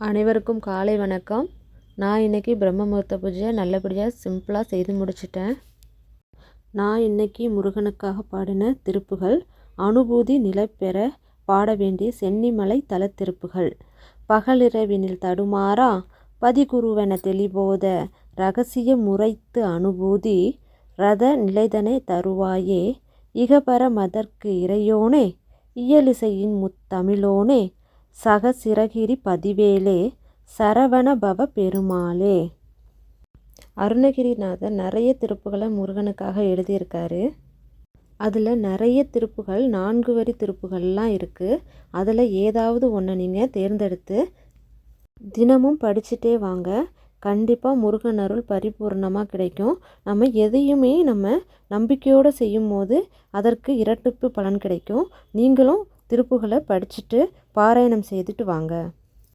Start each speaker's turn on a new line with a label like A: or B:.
A: அனைவருக்கும் காலை வணக்கம். நான் இன்றைக்கி பிரம்ம முகூர்த்த பூஜையை நல்லபடியாக சிம்பிளாக செய்து முடிச்சிட்டேன். நான் இன்றைக்கி முருகனுக்காக பாடின திருப்புகள் அனுபூதி நிலைப்பெற பாட வேண்டிய சென்னிமலை தல திருப்புகள். பகலிரவினில் தடுமாறா பதிகுருவென தெளிபோத இரகசிய முறைத்து அனுபூதி ரத நிலைதனை தருவாயே இகபர மதற்கு இறையோனே இயலிசையின் முத்தமிழோனே சகசிரகிரி பதிவேலே சரவண பவ பெருமாளே. அருணகிரிநாதர் நிறைய திருப்புகளை முருகனுக்காக எழுதியிருக்காரு. அதில் நிறைய திருப்புகள் 4 வரி திருப்புகள்லாம் இருக்குது. அதில் ஏதாவது ஒன்று நீங்கள் தேர்ந்தெடுத்து தினமும் படிச்சுட்டே வாங்க. கண்டிப்பாக முருகன் அருள் பரிபூர்ணமாக கிடைக்கும். நம்ம எதையுமே நம்பிக்கையோடு செய்யும் போது அதற்கு இரட்டிப்பு பலன் கிடைக்கும். நீங்களும் திருப்புகளை படிச்சுட்டு பாராயணம் செய்துட்டு வாங்க.